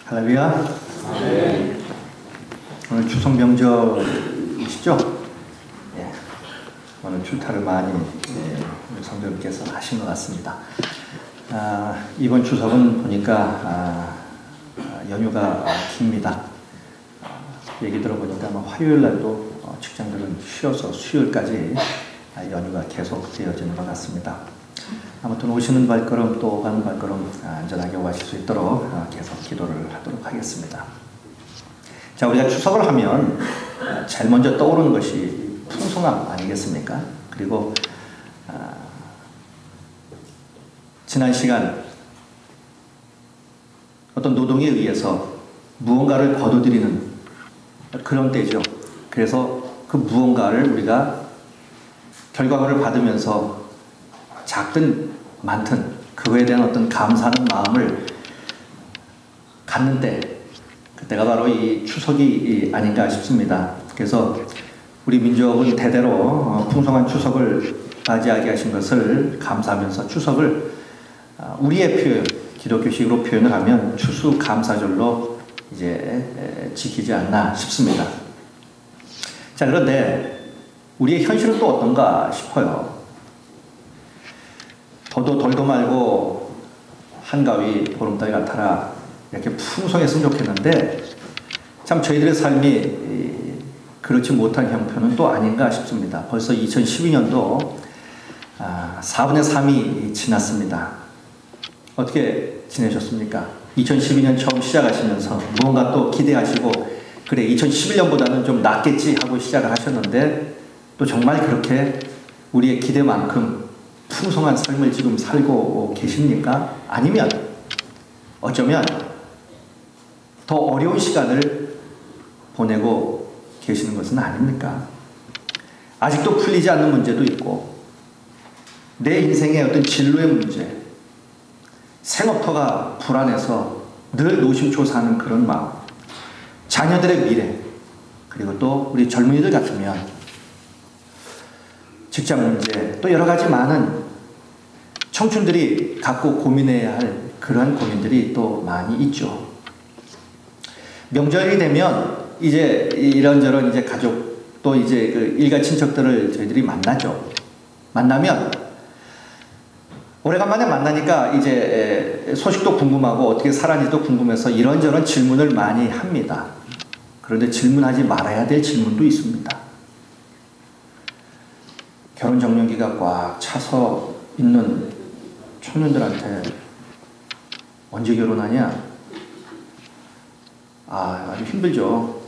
할렐루야. 네. 오늘 추석 명절이시죠? 예. 오늘 출타를 많이 우리 성도님께서 하신 것 같습니다. 이번 추석은 보니까 연휴가 깁니다. 얘기 들어보니까 아마 화요일 날도 직장들은 쉬어서 수요일까지 연휴가 계속 되어지는 것 같습니다. 아무튼 오시는 발걸음 또 가는 발걸음 안전하게 오실 수 있도록 계속 기도를 하도록 하겠습니다. 자, 우리가 추석을 하면 제일 먼저 떠오르는 것이 풍성함 아니겠습니까? 그리고 지난 시간 어떤 노동에 의해서 무언가를 거둬들이는 그런 때죠. 그래서 그 무언가를 우리가 결과물을 받으면서 작든 많든 그거에 대한 어떤 감사하는 마음을 갖는 때, 그때가 바로 이 추석이 아닌가 싶습니다. 그래서 우리 민족은 대대로 풍성한 추석을 맞이하게 하신 것을 감사하면서 추석을 우리의 표현, 기독교식으로 표현을 하면 추수감사절로 이제 지키지 않나 싶습니다. 자, 그런데 우리의 현실은 또 어떤가 싶어요. 더도 덜도 말고 한가위 보름달이 같아라 이렇게 풍성했으면 좋겠는데 참 저희들의 삶이 그렇지 못한 형편은 또 아닌가 싶습니다. 벌써 2012년도 4분의 3이 지났습니다. 어떻게 지내셨습니까? 2012년 처음 시작하시면서 무언가 또 기대하시고 그래 2011년보다는 좀 낫겠지 하고 시작을 하셨는데 또 정말 그렇게 우리의 기대만큼 풍성한 삶을 지금 살고 계십니까? 아니면 어쩌면 더 어려운 시간을 보내고 계시는 것은 아닙니까? 아직도 풀리지 않는 문제도 있고 내 인생의 어떤 진로의 문제, 생업터가 불안해서 늘 노심초사하는 그런 마음, 자녀들의 미래, 그리고 또 우리 젊은이들 같으면 직장 문제, 또 여러 가지 많은 청춘들이 갖고 고민해야 할 그러한 고민들이 또 많이 있죠. 명절이 되면 이제 이런저런 이제 가족 또 이제 그 일가 친척들을 저희들이 만나죠. 만나면 오래간만에 만나니까 이제 소식도 궁금하고 어떻게 살았는지도 궁금해서 이런저런 질문을 많이 합니다. 그런데 질문하지 말아야 될 질문도 있습니다. 결혼 정년기가 꽉 차서 있는 청년들한테 언제 결혼하냐? 아주 힘들죠.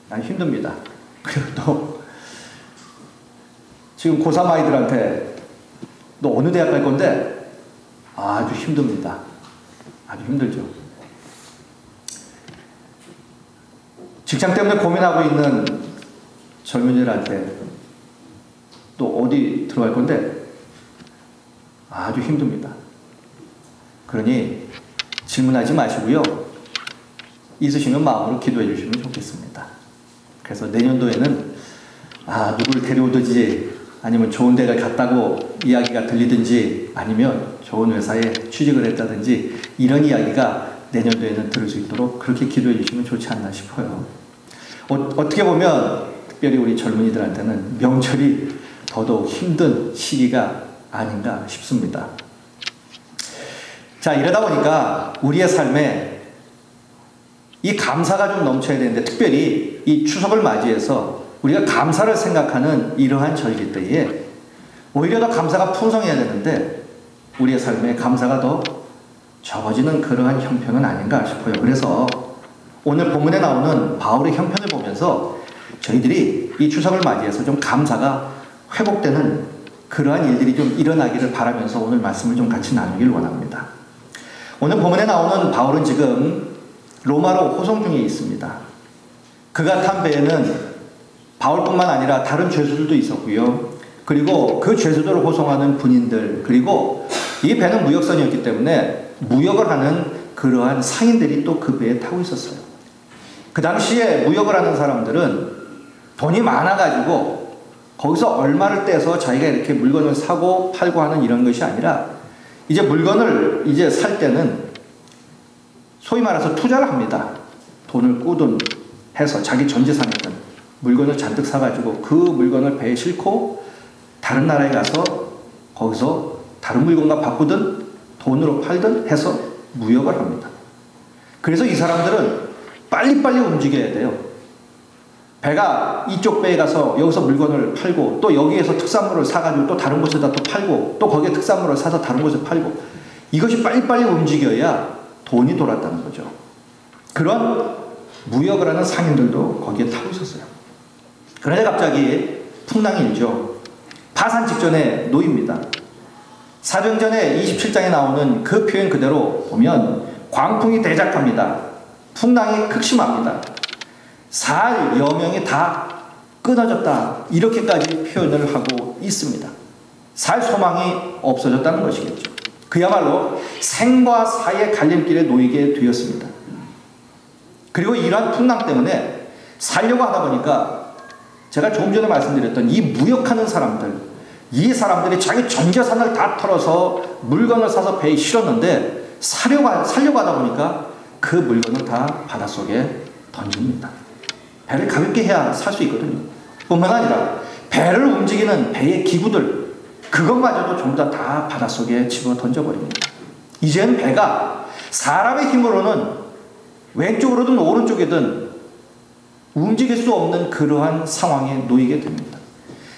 아주 힘듭니다. 그리고 또 지금 고3 아이들한테 너 어느 대학 갈 건데? 아주 힘듭니다. 아주 힘들죠. 직장 때문에 고민하고 있는 젊은이들한테 또 어디 들어갈 건데? 아주 힘듭니다. 그러니 질문하지 마시고요. 있으시는 마음으로 기도해 주시면 좋겠습니다. 그래서 내년도에는 누구를 데려오든지 아니면 좋은 데를 갔다고 이야기가 들리든지 아니면 좋은 회사에 취직을 했다든지 이런 이야기가 내년도에는 들을 수 있도록 그렇게 기도해 주시면 좋지 않나 싶어요. 어떻게 보면 특별히 우리 젊은이들한테는 명절이 더더욱 힘든 시기가 아닌가 싶습니다. 자, 이러다 보니까 우리의 삶에 이 감사가 좀 넘쳐야 되는데 특별히 이 추석을 맞이해서 우리가 감사를 생각하는 이러한 절기 때에 오히려 더 감사가 풍성해야 되는데 우리의 삶에 감사가 더 적어지는 그러한 형편은 아닌가 싶어요. 그래서 오늘 본문에 나오는 바울의 형편을 보면서 저희들이 이 추석을 맞이해서 좀 감사가 회복되는 그러한 일들이 좀 일어나기를 바라면서 오늘 말씀을 좀 같이 나누길 원합니다. 오늘 본문에 나오는 바울은 지금 로마로 호송 중에 있습니다. 그가 탄 배에는 바울뿐만 아니라 다른 죄수들도 있었고요. 그리고 그 죄수들을 호송하는 군인들, 그리고 이 배는 무역선이었기 때문에 무역을 하는 그러한 상인들이 또 그 배에 타고 있었어요. 그 당시에 무역을 하는 사람들은 돈이 많아가지고 거기서 얼마를 떼서 자기가 이렇게 물건을 사고 팔고 하는 이런 것이 아니라 이제 물건을 이제 살 때는 소위 말해서 투자를 합니다. 돈을 꾸든 해서 자기 전 재산이든 물건을 잔뜩 사가지고 그 물건을 배에 싣고 다른 나라에 가서 거기서 다른 물건과 바꾸든 돈으로 팔든 해서 무역을 합니다. 그래서 이 사람들은 빨리빨리 움직여야 돼요. 배가 이쪽 배에 가서 여기서 물건을 팔고 또 여기에서 특산물을 사가지고 또 다른 곳에다 또 팔고 또 거기에 특산물을 사서 다른 곳에 팔고 이것이 빨리빨리 움직여야 돈이 돌았다는 거죠. 그런 무역을 하는 상인들도 거기에 타고 있었어요. 그런데 갑자기 풍랑이 일죠. 파산 직전에 놓입니다. 사도행전의 27장에 나오는 그 표현 그대로 보면 광풍이 대작합니다. 풍랑이 극심합니다. 살 여명이 다 끊어졌다. 이렇게까지 표현을 하고 있습니다. 살 소망이 없어졌다는 것이겠죠. 그야말로 생과 사의 갈림길에 놓이게 되었습니다. 그리고 이러한 풍랑 때문에 살려고 하다 보니까 제가 조금 전에 말씀드렸던 이 무역하는 사람들, 이 사람들이 자기 전 재산을 다 털어서 물건을 사서 배에 실었는데 살려고 하다 보니까 그 물건을 다 바닷속에 던집니다. 배를 가볍게 해야 살 수 있거든요. 뿐만 아니라 배를 움직이는 배의 기구들 그것마저도 전부 다 바닷속에 집어 던져버립니다. 이제는 배가 사람의 힘으로는 왼쪽으로든 오른쪽이든 움직일 수 없는 그러한 상황에 놓이게 됩니다.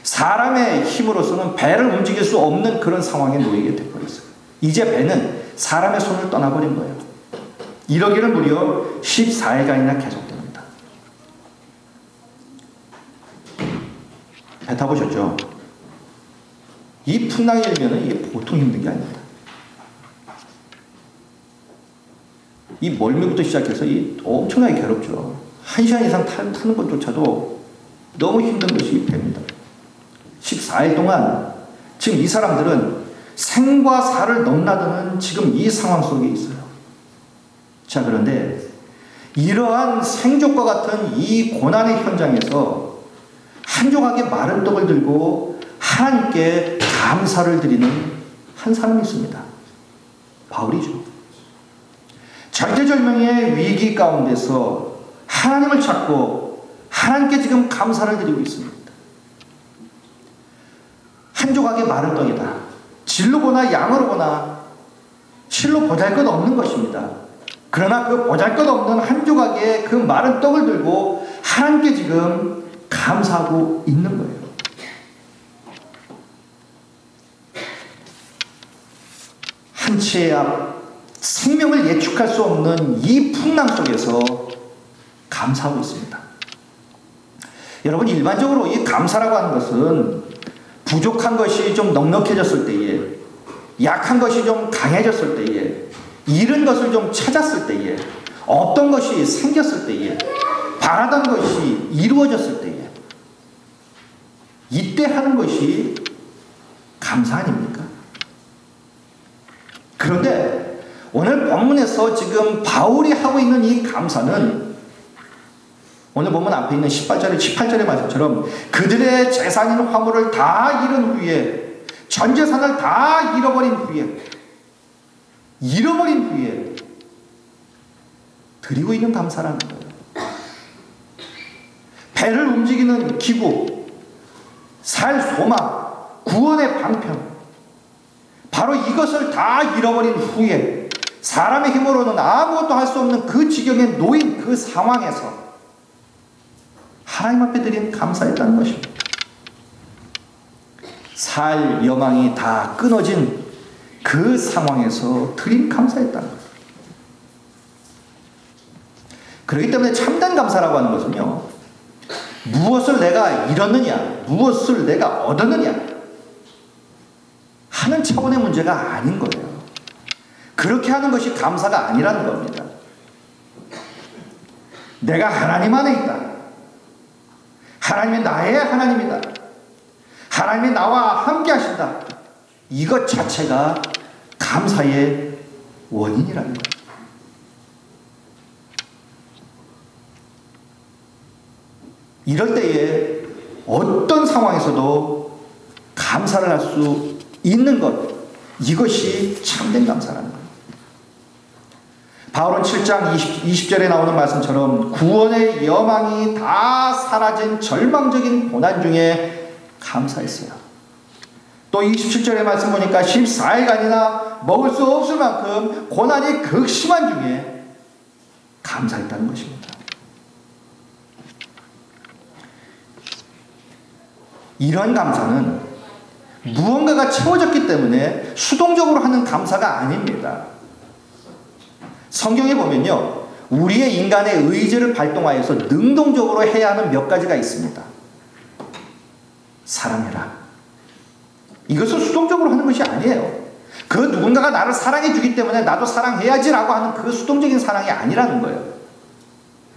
사람의 힘으로서는 배를 움직일 수 없는 그런 상황에 놓이게 되어버렸어요. 이제 배는 사람의 손을 떠나버린 거예요. 이러기를 무려 14일간이나 계속됩니다. 배 타보셨죠? 이 풍랑이 일면은 이게 보통 힘든 게 아닙니다. 이 멀미부터 시작해서 엄청나게 괴롭죠. 1시간 이상 타는 것조차도 너무 힘든 것이 배입니다. 14일 동안 지금 이 사람들은 생과 사를 넘나드는 지금 이 상황 속에 있어요. 자, 그런데 이러한 생족과 같은 이 고난의 현장에서 한 조각의 마른 떡을 들고 하나님께 감사를 드리는 한 사람이 있습니다. 바울이죠. 절대절명의 위기 가운데서 하나님을 찾고 하나님께 지금 감사를 드리고 있습니다. 한 조각의 마른 떡이다. 질로 보나 양으로 보나 실로 보잘것없는 것입니다. 그러나 그 보잘것없는 한 조각의 그 마른 떡을 들고 하나님께 지금 감사하고 있는 거예요. 한 치의 앞 생명을 예측할 수 없는 이 풍랑 속에서 감사하고 있습니다. 여러분, 일반적으로 이 감사라고 하는 것은 부족한 것이 좀 넉넉해졌을 때에, 약한 것이 좀 강해졌을 때에, 잃은 것을 좀 찾았을 때에, 어떤 것이 생겼을 때에, 바라던 것이 이루어졌을 때에, 이때 하는 것이 감사 아닙니까? 그런데 오늘 본문에서 지금 바울이 하고 있는 이 감사는 오늘 보면 앞에 있는 18절의 말씀처럼 그들의 재산인 화물을 다 잃은 후에, 전 재산을 다 잃어버린 후에 드리고 있는 감사라는 거예요. 배를 움직이는 기구, 살 소망, 구원의 방편, 바로 이것을 다 잃어버린 후에 사람의 힘으로는 아무것도 할 수 없는 그 지경에 놓인 그 상황에서 하나님 앞에 드린 감사했다는 것입니다. 살 여망이 다 끊어진 그 상황에서 드린 감사했다는 것. 그렇기 때문에 참된 감사라고 하는 것은요, 무엇을 내가 잃었느냐, 무엇을 내가 얻었느냐 하는 차원의 문제가 아닌 거예요. 그렇게 하는 것이 감사가 아니라는 겁니다. 내가 하나님 안에 있다. 하나님이 나의 하나님이다. 하나님이 나와 함께 하신다. 이것 자체가 감사의 원인이라는 거예요. 이럴 때에 어떤 상황에서도 감사를 할 수 있는 것, 이것이 참된 감사라는 거예요. 바울은 7장 20절에 나오는 말씀처럼 구원의 여망이 다 사라진 절망적인 고난 중에 감사했어요. 또 27절의 말씀 보니까 14일간이나 먹을 수 없을 만큼 고난이 극심한 중에 감사했다는 것입니다. 이러한 감사는 무언가가 채워졌기 때문에 수동적으로 하는 감사가 아닙니다. 성경에 보면요, 우리의 인간의 의지를 발동하여서 능동적으로 해야 하는 몇 가지가 있습니다. 사랑해라. 이것은 수동적으로 하는 것이 아니에요. 그 누군가가 나를 사랑해 주기 때문에 나도 사랑해야지라고 하는 그 수동적인 사랑이 아니라는 거예요.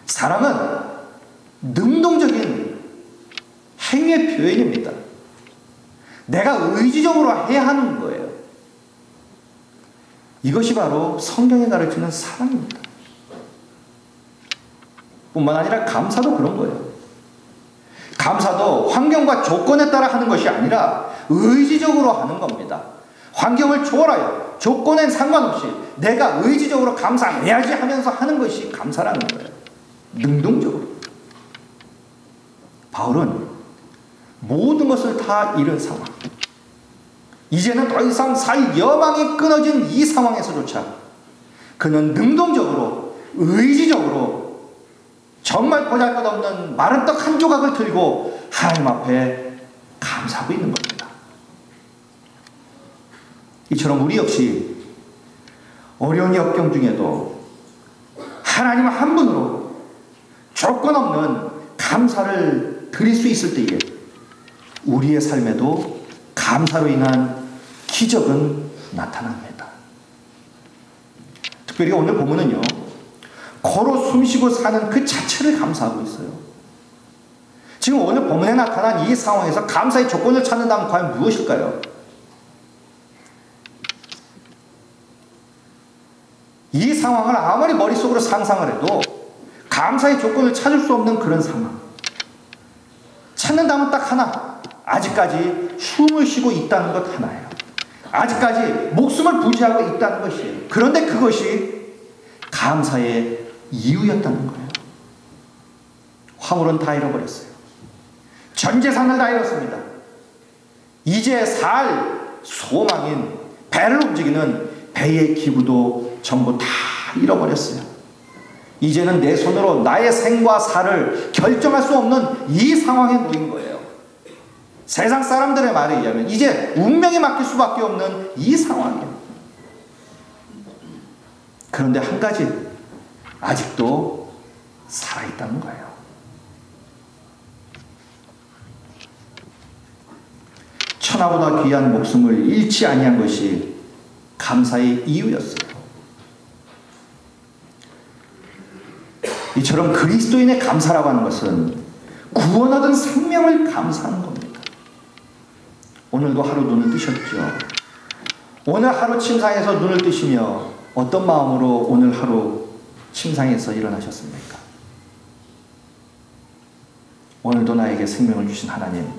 사랑은 능동적인 행위의 표현입니다. 내가 의지적으로 해야 하는 거예요. 이것이 바로 성경이 가르치는 사랑입니다. 뿐만 아니라 감사도 그런 거예요. 감사도 환경과 조건에 따라 하는 것이 아니라 의지적으로 하는 겁니다. 환경을 초월하여 조건엔 상관없이 내가 의지적으로 감사해야지 하면서 하는 것이 감사라는 거예요. 능동적으로. 바울은 모든 것을 다 잃은 상황, 이제는 더 이상 살 여망이 끊어진 이 상황에서조차 그는 능동적으로, 의지적으로 정말 보잘것없는 마른 떡 한 조각을 들고 하나님 앞에 감사하고 있는 겁니다. 이처럼 우리 역시 어려운 역경 중에도 하나님 한 분으로 조건 없는 감사를 드릴 수 있을 때에 우리의 삶에도 감사로 인한 기적은 나타납니다. 특별히 오늘 본문은요, 코로 숨쉬고 사는 그 자체를 감사하고 있어요. 지금 오늘 본문에 나타난 이 상황에서 감사의 조건을 찾는다면 과연 무엇일까요? 이 상황을 아무리 머릿속으로 상상을 해도 감사의 조건을 찾을 수 없는 그런 상황. 찾는다면 딱 하나. 아직까지 숨을 쉬고 있다는 것 하나예요. 아직까지 목숨을 부지하고 있다는 것이에요. 그런데 그것이 감사의 이유였다는 거예요. 화물은 다 잃어버렸어요. 전 재산을 다 잃었습니다. 이제 살 소망인 배를 움직이는 배의 기구도 전부 다 잃어버렸어요. 이제는 내 손으로 나의 생과 사를 결정할 수 없는 이 상황에 놓인 거예요. 세상 사람들의 말에 의하면 이제 운명에 맡길 수밖에 없는 이 상황이에요. 그런데 한 가지, 아직도 살아있다는 거예요. 천하보다 귀한 목숨을 잃지 아니한 것이 감사의 이유였어요. 이처럼 그리스도인의 감사라고 하는 것은 구원 얻은 생명을 감사하는 겁니다. 오늘도 하루 눈을 뜨셨죠? 오늘 하루 침상에서 눈을 뜨시며 어떤 마음으로 오늘 하루 침상에서 일어나셨습니까? 오늘도 나에게 생명을 주신 하나님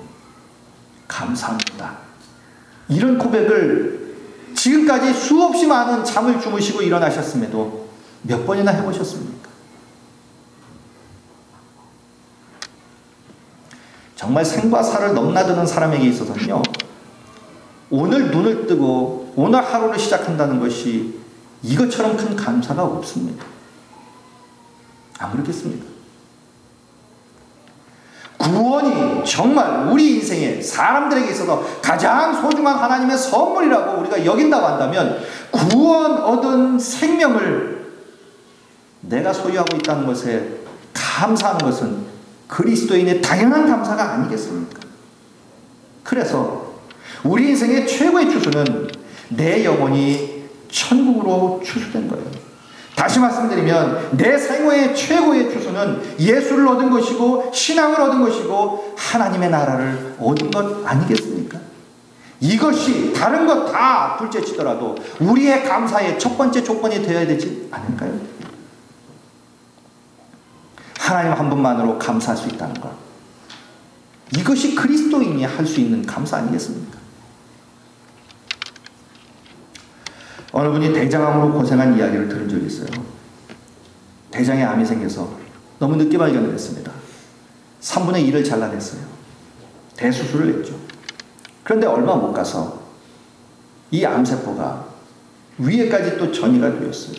감사합니다. 이런 고백을 지금까지 수없이 많은 잠을 주무시고 일어나셨음에도 몇 번이나 해보셨습니까? 정말 생과 사를 넘나드는 사람에게 있어서는요, 오늘 눈을 뜨고 오늘 하루를 시작한다는 것이 이것처럼 큰 감사가 없습니다. 안 그렇겠습니까? 구원이 정말 우리 인생에 사람들에게 있어서 가장 소중한 하나님의 선물이라고 우리가 여긴다고 한다면 구원 얻은 생명을 내가 소유하고 있다는 것에 감사하는 것은 그리스도인의 당연한 감사가 아니겠습니까? 그래서 우리 인생의 최고의 추수는 내 영혼이 천국으로 추수된 거예요. 다시 말씀드리면 내 생애의 최고의 추수는 예수를 얻은 것이고 신앙을 얻은 것이고 하나님의 나라를 얻은 것 아니겠습니까? 이것이 다른 것 다 둘째치더라도 우리의 감사의 첫 번째 조건이 되어야 되지 않을까요? 하나님 한 분만으로 감사할 수 있다는 것. 이것이 그리스도인이 할 수 있는 감사 아니겠습니까? 어느 분이 대장암으로 고생한 이야기를 들은 적이 있어요. 대장에 암이 생겨서 너무 늦게 발견을 했습니다. 3분의 1을 잘라냈어요. 대수술을 했죠. 그런데 얼마 못 가서 이 암세포가 위에까지 또 전이가 되었어요.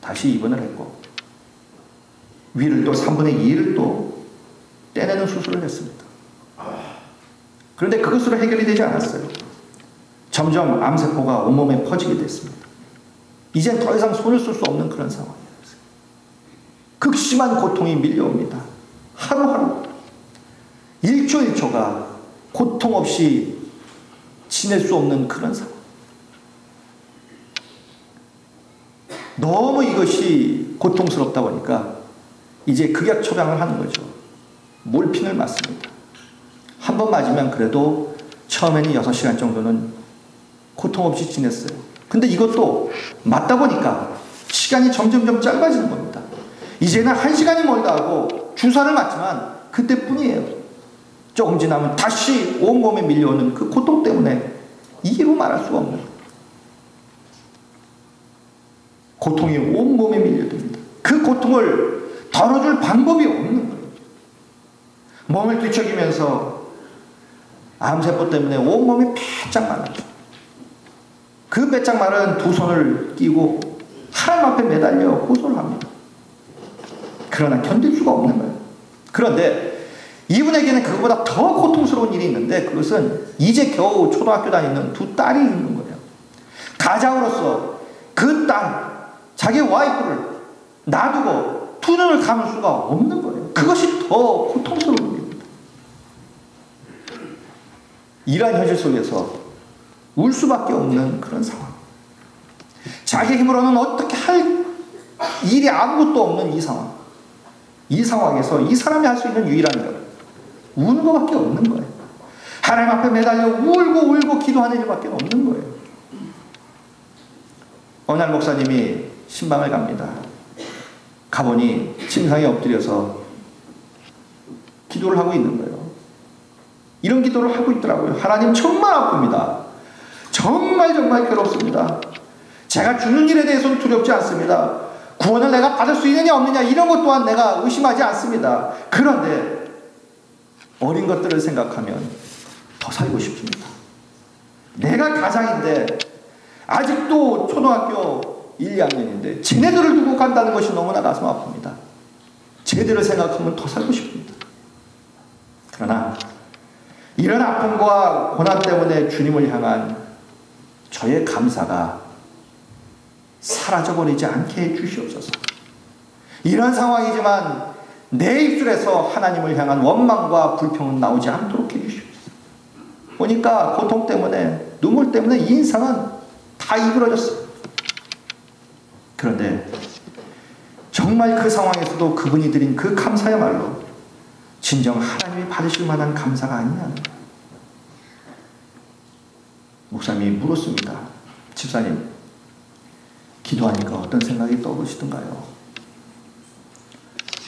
다시 입원을 했고 위를 또 3분의 2를 또 떼내는 수술을 했습니다. 그런데 그것으로 해결이 되지 않았어요. 점점 암세포가 온몸에 퍼지게 됐습니다. 이젠 더 이상 손을 쓸 수 없는 그런 상황이었어요. 극심한 고통이 밀려옵니다. 하루하루 1초 1초가 고통 없이 지낼 수 없는 그런 상황. 너무 이것이 고통스럽다 보니까 이제 극약 처방을 하는 거죠. 몰핀을 맞습니다. 한 번 맞으면 그래도 처음에는 6시간 정도는 고통 없이 지냈어요. 근데 이것도 맞다 보니까 시간이 점점점 짧아지는 겁니다. 이제는 1시간이 멀다 하고 주사를 맞지만 그때뿐이에요. 조금 지나면 다시 온몸에 밀려오는 그 고통 때문에 이루 말할 수가 없는 거예요. 고통이 온몸에 밀려듭니다. 그 고통을 덜어줄 방법이 없는 거예요. 몸을 뒤척이면서 암세포 때문에 온몸이 빼짝 말랐죠. 그 빼짝 마른 두 손을 끼고 하나님 앞에 매달려 호소를 합니다. 그러나 견딜 수가 없는 거예요. 그런데 이분에게는 그것보다 더 고통스러운 일이 있는데 그것은 이제 겨우 초등학교 다니는 두 딸이 있는 거예요. 가장으로서 그 딸, 자기 와이프를 놔두고 두 눈을 감을 수가 없는 거예요. 그것이 더 고통스러운 일입니다. 이러한 현실 속에서 울 수밖에 없는 그런 상황. 자기 힘으로는 어떻게 할 일이 아무것도 없는 이 상황. 이 상황에서 이 사람이 할 수 있는 유일한 것, 우는 것밖에 없는 거예요. 하나님 앞에 매달려 울고 기도하는 일밖에 없는 거예요. 어느 날 목사님이 신방을 갑니다. 가보니 침상에 엎드려서 기도를 하고 있는 거예요. 이런 기도를 하고 있더라고요. 하나님 정말 아픕니다. 정말 괴롭습니다. 제가 죽는 일에 대해서는 두렵지 않습니다. 구원을 내가 받을 수 있느냐 없느냐 이런 것 또한 내가 의심하지 않습니다. 그런데 어린 것들을 생각하면 더 살고 싶습니다. 내가 가장인데 아직도 초등학교 1, 2학년인데 쟤네들을 두고 간다는 것이 너무나 가슴 아픕니다. 쟤들을 생각하면 더 살고 싶습니다. 그러나 이런 아픔과 고난 때문에 주님을 향한 저의 감사가 사라져버리지 않게 해주시옵소서. 이런 상황이지만 내 입술에서 하나님을 향한 원망과 불평은 나오지 않도록 해주시옵소서. 보니까 고통 때문에 눈물 때문에 이 인상은 다 이그러졌어요. 그런데 정말 그 상황에서도 그분이 드린 그 감사야말로 진정 하나님이 받으실 만한 감사가 아니냐. 목사님이 물었습니다. 집사님, 기도하니까 어떤 생각이 떠오르시던가요?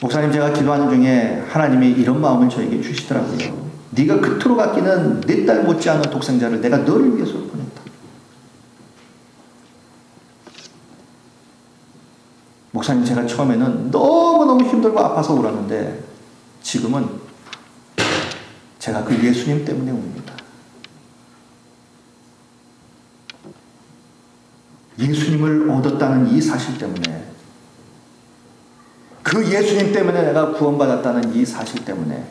목사님, 제가 기도하는 중에 하나님이 이런 마음을 저에게 주시더라고요. 네가 그토록 아끼는 내 딸 못지않은 독생자를 내가 너를 위해서 보냈다. 목사님, 제가 처음에는 너무너무 힘들고 아파서 울었는데 지금은 제가 그 예수님 때문에 웁니다. 예수님을 얻었다는 이 사실 때문에, 그 예수님 때문에 내가 구원받았다는 이 사실 때문에,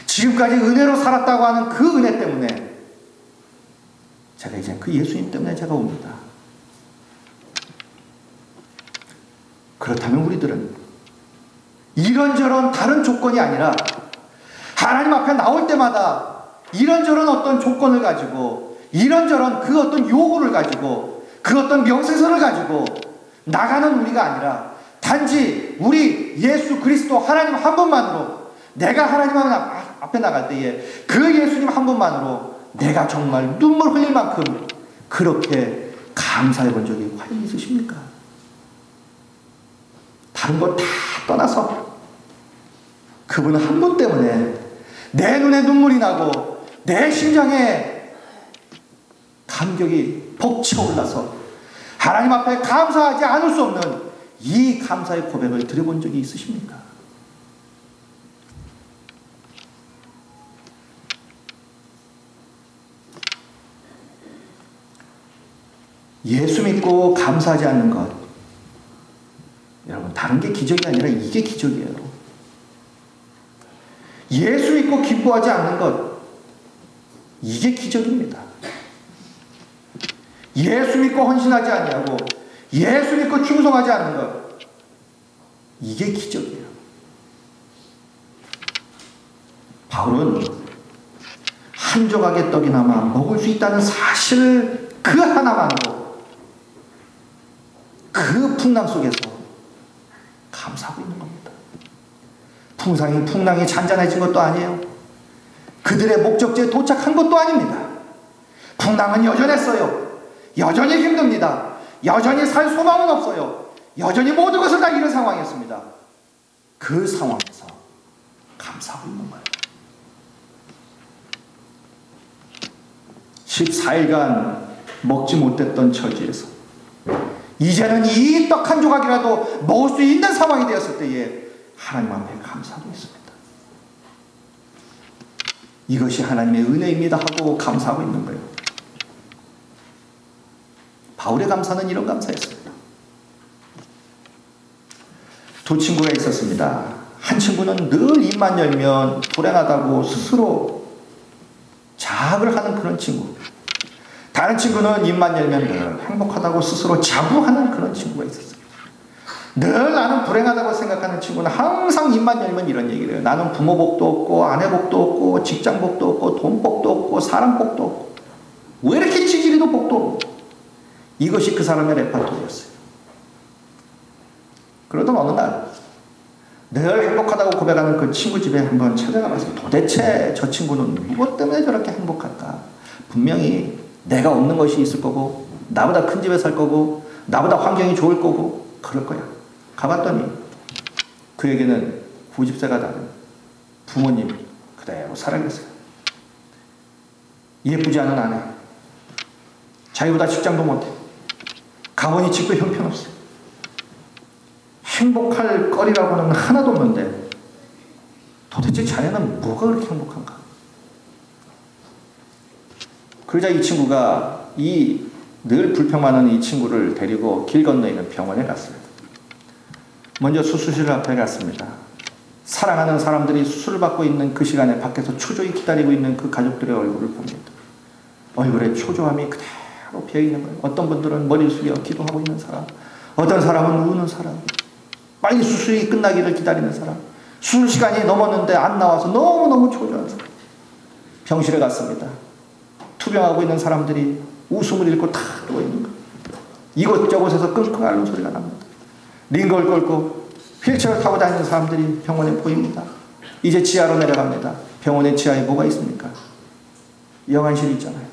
지금까지 은혜로 살았다고 하는 그 은혜 때문에 제가 이제 그 예수님 때문에 제가 옵니다. 그렇다면 우리들은 이런저런 다른 조건이 아니라 하나님 앞에 나올 때마다 이런저런 어떤 조건을 가지고, 이런저런 그 어떤 요구를 가지고, 그 어떤 명세서를 가지고 나가는 우리가 아니라 단지 우리 예수 그리스도 하나님 한 분만으로, 내가 하나님 앞에 나갈 때에 그 예수님 한 분만으로 내가 정말 눈물 흘릴 만큼 그렇게 감사해 본 적이 과연 있으십니까? 다른 것 다 떠나서 그분 한 분 때문에 내 눈에 눈물이 나고 내 심장에 감격이 벅차올라서 하나님 앞에 감사하지 않을 수 없는 이 감사의 고백을 드려본 적이 있으십니까? 예수 믿고 감사하지 않는 것, 여러분 다른 게 기적이 아니라 이게 기적이에요. 예수 믿고 기뻐하지 않는 것, 이게 기적입니다. 예수 믿고 헌신하지 아니하고 예수 믿고 충성하지 않는 것, 이게 기적이에요. 바울은 한 조각의 떡이나마 먹을 수 있다는 사실 그 하나만으로 그 풍랑 속에서 감사하고 있는 겁니다. 풍랑이 잔잔해진 것도 아니에요. 그들의 목적지에 도착한 것도 아닙니다. 풍랑은 여전했어요. 여전히 힘듭니다. 여전히 살 소망은 없어요. 여전히 모든 것을 다 잃은 상황이었습니다. 그 상황에서 감사하고 있는 거예요. 14일간 먹지 못했던 처지에서 이제는 이 떡 한 조각이라도 먹을 수 있는 상황이 되었을 때에 하나님 앞에 감사하고 있습니다. 이것이 하나님의 은혜입니다 하고 감사하고 있는 거예요. 바울의 감사는 이런 감사였습니다. 두 친구가 있었습니다. 한 친구는 늘 입만 열면 불행하다고 스스로 자학을 하는 그런 친구. 다른 친구는 입만 열면 늘 행복하다고 스스로 자부하는 그런 친구가 있었어요. 늘 나는 불행하다고 생각하는 친구는 항상 입만 열면 이런 얘기를 해요. 나는 부모 복도 없고 아내 복도 없고 직장 복도 없고 돈 복도 없고 사람 복도 없고 왜 이렇게 찌질이도 복도 없고. 이것이 그 사람의 레파토리였어요. 그러던 어느 날 늘 행복하다고 고백하는 그 친구 집에 한번 찾아가 봤어요. 도대체 저 친구는 무엇 때문에 저렇게 행복할까? 분명히 내가 없는 것이 있을 거고 나보다 큰 집에 살 거고 나보다 환경이 좋을 거고 그럴 거야. 가봤더니 그에게는 구집세가 다른 부모님 그대로 살아계세요. 예쁘지 않은 아내, 자기보다 직장도 못해, 가보니 집도 형편없어. 행복할 거리라고는 하나도 없는데 도대체 자네는 뭐가 그렇게 행복한가? 그러자 이 친구가 이 늘 불평 많은 이 친구를 데리고 길 건너에 있는 병원에 갔어요. 먼저 수술실 앞에 갔습니다. 사랑하는 사람들이 수술을 받고 있는 그 시간에 밖에서 초조히 기다리고 있는 그 가족들의 얼굴을 봅니다. 얼굴에 초조함이 그대로 배어있는 거예요. 어떤 분들은 머리를 숙여 기도하고 있는 사람, 어떤 사람은 우는 사람, 빨리 수술이 끝나기를 기다리는 사람, 수술 시간이 넘었는데 안 나와서 너무너무 초조한 사람. 병실에 갔습니다. 투병하고 있는 사람들이 웃음을 잃고 다 누워있는 거예요. 이곳저곳에서 끙끙 앓는 소리가 납니다. 링거를 끌고 휠체어를 타고 다니는 사람들이 병원에 보입니다. 이제 지하로 내려갑니다. 병원의 지하에 뭐가 있습니까? 영안실이 있잖아요.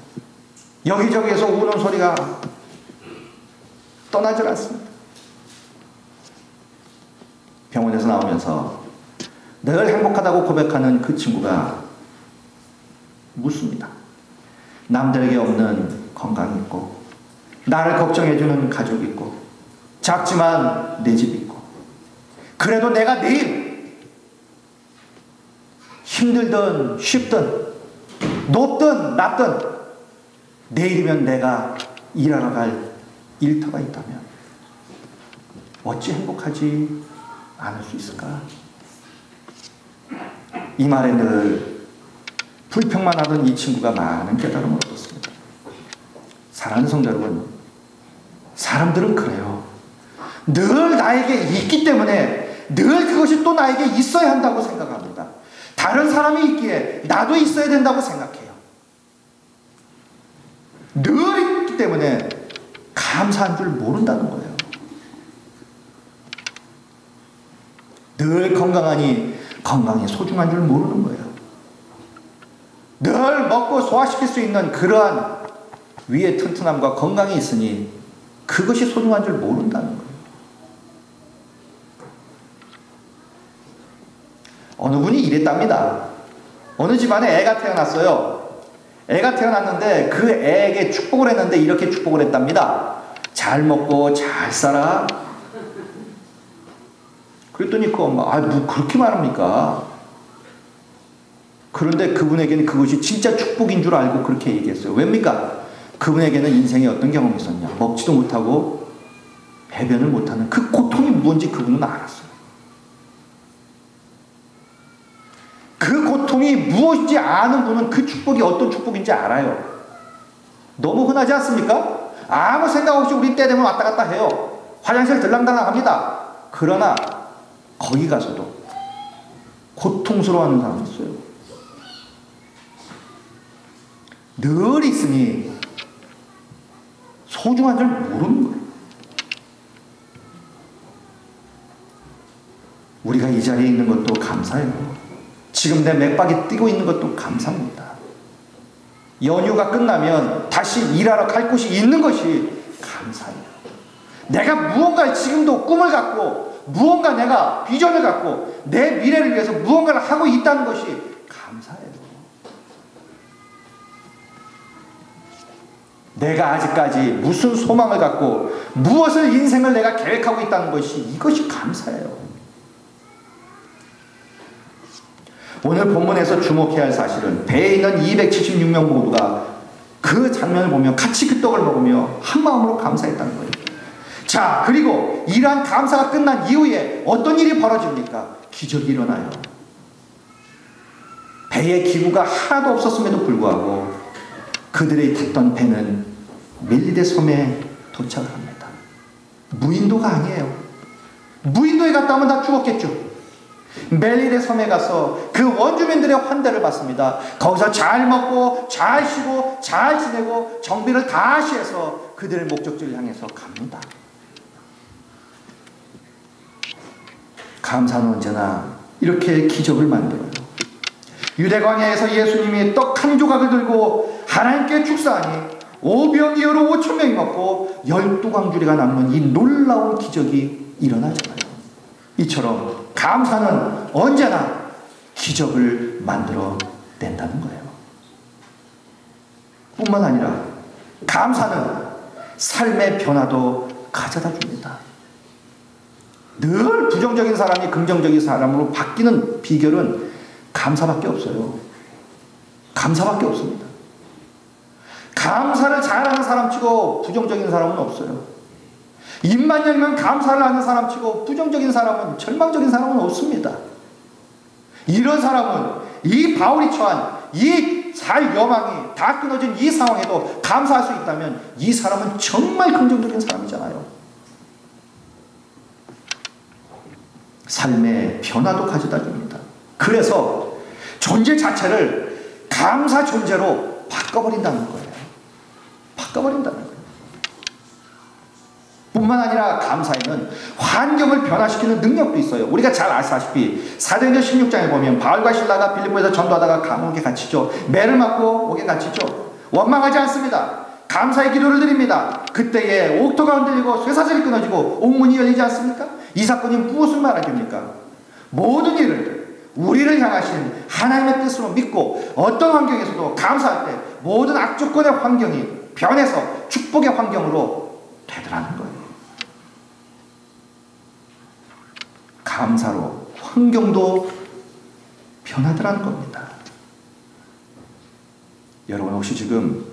여기저기에서 우는 소리가 떠나질 않습니다. 병원에서 나오면서 늘 행복하다고 고백하는 그 친구가 묻습니다. 남들에게 없는 건강이 있고 나를 걱정해주는 가족이 있고 작지만 내 집이 있고 그래도 내가 내일 힘들든 쉽든 높든 낮든 내일이면 내가 일하러 갈 일터가 있다면 어찌 행복하지 않을 수 있을까? 이 말에 늘 불평만 하던 이 친구가 많은 깨달음을 얻었습니다. 사랑하는 성도 여러분, 사람들은 그래요. 늘 나에게 있기 때문에 늘 그것이 또 나에게 있어야 한다고 생각합니다. 다른 사람이 있기에 나도 있어야 된다고 생각해요. 늘 있기 때문에 감사한 줄 모른다는 거예요. 늘 건강하니 건강이 소중한 줄 모르는 거예요. 늘 먹고 소화시킬 수 있는 그러한 위의 튼튼함과 건강이 있으니 그것이 소중한 줄 모른다는 거예요. 어느 분이 이랬답니다. 어느 집안에 애가 태어났어요. 애가 태어났는데 그 애에게 축복을 했는데 이렇게 축복을 했답니다. 잘 먹고 잘 살아. 그랬더니 그 엄마, 뭐 그렇게 말합니까? 그런데 그분에게는 그것이 진짜 축복인 줄 알고 그렇게 얘기했어요. 왜입니까? 그분에게는 인생에 어떤 경험이 있었냐? 먹지도 못하고 배변을 못하는 그 고통이 뭔지 그분은 알았어요. 그 고통이 무엇인지 아는 분은 그 축복이 어떤 축복인지 알아요. 너무 흔하지 않습니까? 아무 생각 없이 우리 때 되면 왔다 갔다 해요. 화장실 들락달락 합니다. 그러나 거기 가서도 고통스러워하는 사람이 있어요. 늘 있으니 소중한 줄 모르는 거예요. 우리가 이 자리에 있는 것도 감사해요. 지금 내 맥박이 뛰고 있는 것도 감사합니다. 연휴가 끝나면 다시 일하러 갈 곳이 있는 것이 감사해요. 내가 무언가 지금도 꿈을 갖고 무언가 내가 비전을 갖고 내 미래를 위해서 무언가를 하고 있다는 것이 감사해요. 내가 아직까지 무슨 소망을 갖고 무엇을 인생을 내가 계획하고 있다는 것이 이것이 감사해요. 오늘 본문에서 주목해야 할 사실은 배에 있는 276명 모두가 그 장면을 보며 같이 그 떡을 먹으며 한마음으로 감사했다는 거예요. 자, 그리고 이러한 감사가 끝난 이후에 어떤 일이 벌어집니까? 기적이 일어나요. 배에 기구가 하나도 없었음에도 불구하고 그들이 탔던 배는 멜리데 섬에 도착을 합니다. 무인도가 아니에요. 무인도에 갔다 오면 다 죽었겠죠. 멜리데 섬에 가서 그 원주민들의 환대를 받습니다. 거기서 잘 먹고 잘 쉬고 잘 지내고 정비를 다시 해서 그들의 목적지를 향해서 갑니다. 감사는 언제나 이렇게 기적을 만들어요. 유대광야에서 예수님이 떡 한 조각을 들고 하나님께 축사하니 오병이어로 5,000명이 먹고 12광주리가 남는 이 놀라운 기적이 일어나잖아요. 이처럼 감사는 언제나 기적을 만들어 낸다는 거예요. 뿐만 아니라 감사는 삶의 변화도 가져다 줍니다. 늘 부정적인 사람이 긍정적인 사람으로 바뀌는 비결은 감사밖에 없어요. 감사밖에 없습니다. 감사를 잘하는 사람 치고 부정적인 사람은 없어요. 입만 열면 감사를 하는 사람 치고 부정적인 사람은, 절망적인 사람은 없습니다. 이런 사람은 이 바울이 처한 이 살 여망이 다 끊어진 이 상황에도 감사할 수 있다면 이 사람은 정말 긍정적인 사람이잖아요. 삶의 변화도 가져다 줍니다. 그래서 존재 자체를 감사 존재로 바꿔버린다는 거예요. 바꿔버린다는 거예요. 뿐만 아니라 감사에는 환경을 변화시키는 능력도 있어요. 우리가 잘 아시다시피 사도행전 16장에 보면 바울과 실라가 빌립보에서 전도하다가 감옥에 갇히죠. 매를 맞고 옥에 갇히죠. 원망하지 않습니다. 감사의 기도를 드립니다. 그때에 옥토가 흔들리고 쇠사슬이 끊어지고 옥문이 열리지 않습니까? 이 사건이 무엇을 말해줍니까? 모든 일을 우리를 향하신 하나님의 뜻으로 믿고 어떤 환경에서도 감사할 때 모든 악조건의 환경이 변해서 축복의 환경으로 되더라는 거예요. 감사로 환경도 변하더라는 겁니다. 여러분 혹시 지금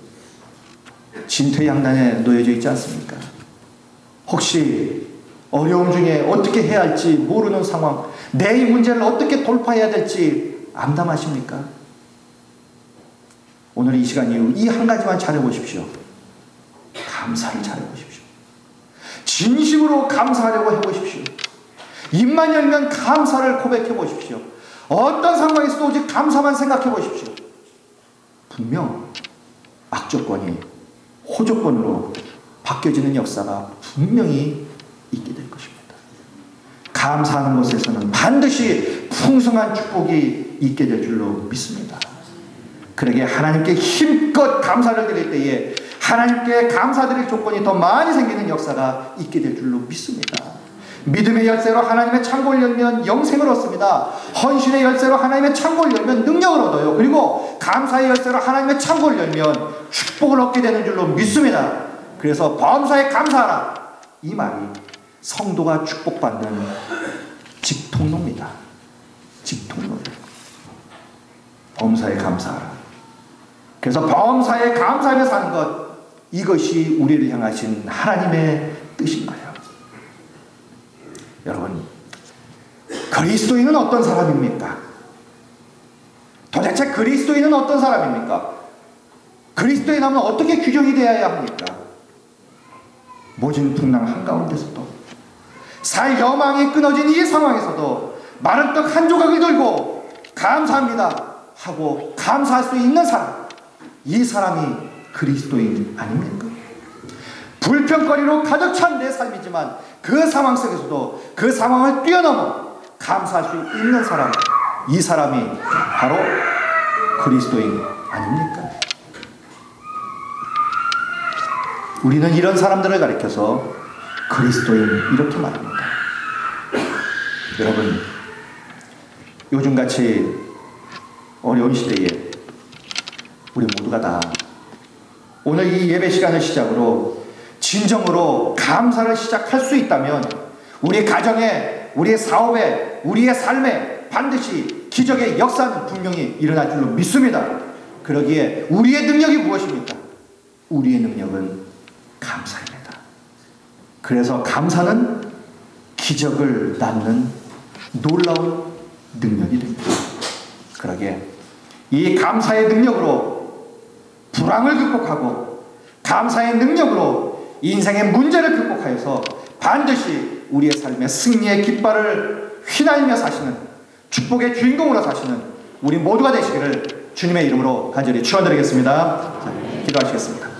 진퇴양난에 놓여져 있지 않습니까? 혹시 어려움 중에 어떻게 해야 할지 모르는 상황, 내 이 문제를 어떻게 돌파해야 될지 암담하십니까? 오늘 이 시간 이후 이 한 가지만 잘해보십시오. 감사를 잘해보십시오. 진심으로 감사하려고 해보십시오. 입만 열면 감사를 고백해보십시오. 어떤 상황에서도 오직 감사만 생각해보십시오. 분명 악조건이 호조건으로 바뀌어지는 역사가 분명히 있게 될 것입니다. 감사하는 것에서는 반드시 풍성한 축복이 있게 될 줄로 믿습니다. 그러기에 하나님께 힘껏 감사를 드릴 때에 하나님께 감사드릴 조건이 더 많이 생기는 역사가 있게 될 줄로 믿습니다. 믿음의 열쇠로 하나님의 창고를 열면 영생을 얻습니다. 헌신의 열쇠로 하나님의 창고를 열면 능력을 얻어요. 그리고 감사의 열쇠로 하나님의 창고를 열면 축복을 얻게 되는 줄로 믿습니다. 그래서 범사에 감사하라, 이 말이 성도가 축복받는 직통로입니다. 직통로. 범사에 감사하라. 그래서 범사에 감사하며 사는 것, 이것이 우리를 향하신 하나님의 뜻인 거예요. 여러분, 그리스도인은 어떤 사람입니까? 도대체 그리스도인은 어떤 사람입니까? 그리스도인 하면 어떻게 규정이 되어야 합니까? 모진 풍랑 한가운데서도, 살 여망이 끊어진 이 상황에서도 마른 떡 한 조각을 들고 감사합니다 하고 감사할 수 있는 사람, 이 사람이 그리스도인 아닙니까? 불평거리로 가득 찬 내 삶이지만 그 상황 속에서도 그 상황을 뛰어넘어 감사할 수 있는 사람, 이 사람이 바로 그리스도인 아닙니까? 우리는 이런 사람들을 가리켜서 그리스도인 이렇게 말합니다. 여러분, 요즘같이 어려운 시대에 우리 모두가 다 오늘 이 예배 시간을 시작으로 진정으로 감사를 시작할 수 있다면 우리 가정에, 우리의 사업에, 우리의 삶에 반드시 기적의 역사는 분명히 일어날 줄로 믿습니다. 그러기에 우리의 능력이 무엇입니까? 우리의 능력은 감사입니다. 그래서 감사는 기적을 낳는 놀라운 능력이 됩니다. 그러기에 이 감사의 능력으로 불황을 극복하고 감사의 능력으로 인생의 문제를 극복하여서 반드시 우리의 삶의 승리의 깃발을 휘날리며 사시는 축복의 주인공으로 사시는 우리 모두가 되시기를 주님의 이름으로 간절히 축원드리겠습니다. 기도하시겠습니다.